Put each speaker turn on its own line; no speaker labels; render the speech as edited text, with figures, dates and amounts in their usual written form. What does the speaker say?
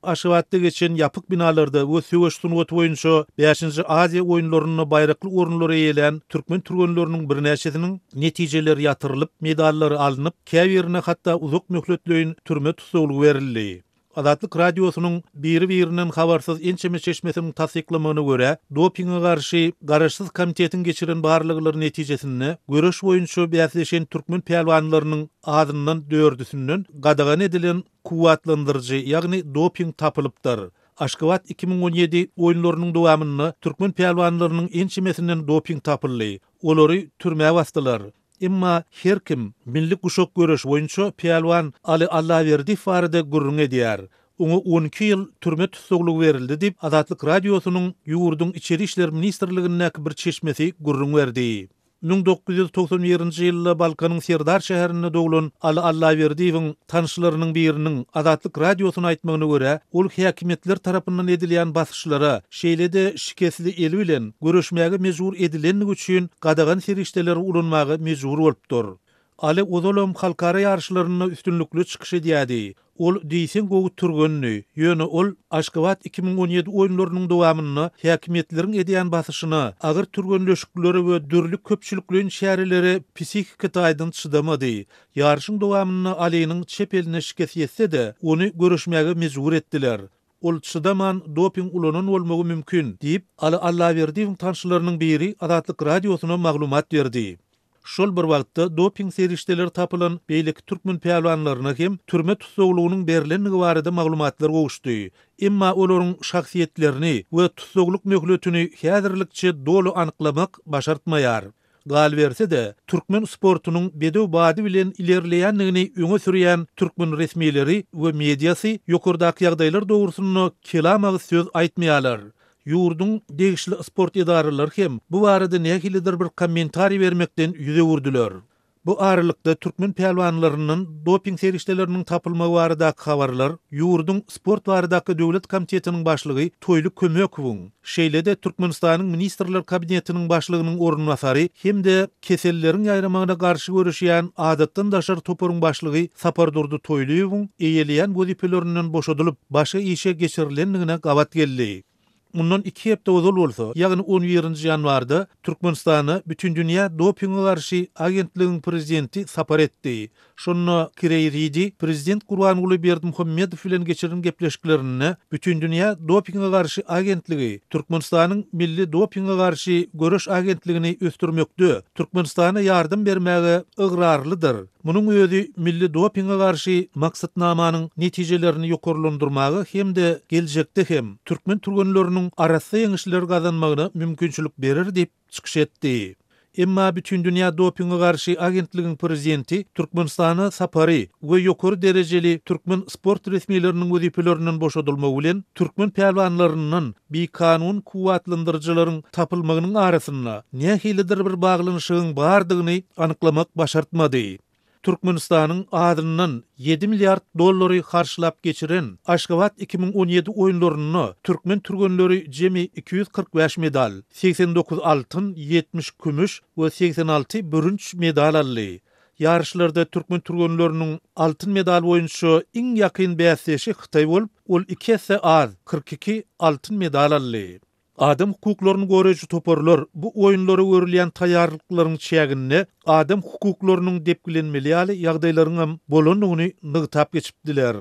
Aşgabatda geçen yapık binalarda we söwüş sunwaty boýunça 5-nji Aziýa oýunlaryny baýrakly orunlara eýelen türkmen turgenleriniň birnäçesiniň netijeleri ýatyrlyp, medallary alınıp, käbirine hatda uzak möhletleýin türme tutsagyly berildi. Azatlyk radiosynyň biri-biriniň habarsyz ençeme çeşmesiniň tasdiklamagyna görä, dopinga garşy garaşsyz komitetiň geçiren barlyklary netijesinde görüş boýunça bäsleşen türkmen pehlwanlarynyň adyndan dördüsünden gadagan edilen kuwatlandyrjy, ýagny doping tapylypdyr. Aşgabat 2017 oýunlarynyň dowamyny türkmen pehlwanlarynyň ençemesinden doping tapyldy. Olary türmäge basdylar. Emma her kim milli guşak görüş boýunça pehlwan Ali Allaverdi farada gurrun edýär. Oňa 12 ýyl türme tutsaglygy berildi diýip Azatlyk radiosynyň ýurduň içeri işler ministrligindäki bir çeşmesi gurrun berdi. 1991-nji ýylda Balkanyň Serdar şäherinde doglan Ali Allaverdiýewiň tanışlarynyň biriniň Azatlyk radiosyna aýtmagyna görä, ol häkimetler tarapyndan edilýän basyşlara, şeýle-de şikesli eli bilen görüşmäge mejbur edilenligi üçin gadagan serişdeleri ulanmagy mejbur bolupdyr. Ali ozolum halkara ýarşylaryna üstünlükli çykyş edýärdi. Ol diýsen gowy turgenni, ýöne ol Aşgabat 2017 oýunlarynyň dowamyny häkimetleriň edýän basyşyna, agyr turgenleşikleri we dürlük köpçülikliň şäherleri psihika taýdan çydamady. Ýarşyň dowamyny Aliýanyň çep eline şikes ýetse-de, ony görüşmäge mejbur etdiler. Ol çydaman doping ulanan bolmagy mümkin diýip Ali Allaverdiýewiň tanşylarynyň biri Azatlyk radiosyna maglumat berdi. Şol bir wagtda doping serişdeleri tapılan beýleki türkmen pehlwanlaryna hem türme tutsaglygynyň berilenligi barada maglumatlar gowuşdy. Emma olaryň şahsiýetlerini we tutsaglyk möhletini häzirlikçe dolu anyklamak başartmaýar. Gal berse-de türkmen sportunyň bedew bady bilen ilerleýänligini öňe sürýän türkmen resmiýetleri we mediýasy ýokurdaky ýagdaýlar dogrusyny kelamagy söz aýtmaýarlar. Ýurdun degişli sport edaralary hem bu barada nähilidir bir kommentari bermekden ýüze wurdular. Bu aralykda türkmen pehlwanlarynyň doping serişdeleriniň tapylmagy baradaky habarlar ýurdun sport baradaky döwlet komitetiniň başlygy Toýly Kömekowyň, şeýle-de Türkmenistanyň ministrler kabinetiniň başlygynyň ornunasary hem-de keselleriň ýaýramagyna garşy görüşýän adatdan daşar topuryň başlygy Sapardurdy Toýlyowyň eýelýän wezipelerinden boşadylyp başga işe geçirilenligine gabat geldi. Mundan 2 hepde ozal bolsa, ýagny 11-nji ýanwarda Türkmenistany bütün dünýä dopinga garşy agentligiň prezidenti sapar etdi. Şonu kireydi prezident Gurbanuly Berdimuhammedow bilen geçirilen gepleşiklerini bütün dünýä dopinga garşy agentligi Türkmenistanyň milli dopinga garşy görüş agentligini östürmekde, Türkmenistana ýardym bermäge ıgrarlydyr. Munun özi milli dopinga garşy maksatnamanyň netijelerini ýokurlandyrmagy hem-de geljekde hem türkmen turgenleriniň arasy ýeňişler gazanmagyna mümkinçilik berer diýip çykyş etdi. Emma bütün dünýä dopinga garşy agentligiň prezidenti Türkmenistana sapary we ýokary derejeli türkmen sport resmiýetleriniň wezipelerinden boşadylmagy bilen türkmen pehlwanlarynyň kanun kuwatlandyrjylaryň tapylmagynyň arasynda nähilidir bir baglanyşygyň bardygyny anyklamak başartmady. Türkmenistanyň adyndan 7 milliard dollary harçlap geçiren Aşgabat 2017 oýunlaryny türkmen turgenleri jemi 245 medal, 89 altyn, 70 kümüş we 86 bürünç medal aldy. Yarışlarda türkmen turgenleriniň altyn medal boýunça iň ýakyn bäsleşi Hytaý bolup, ol 2 hesse az 42 altyn medal aldy. Adam hukuklaryny goraýjy toparlar bu oýunlara görülýän taýýarlyklaryň çäginde adam hukuklarynyň depgilenmeli ýagdaýlaryň bolanlygyny nygtap geçipdiler.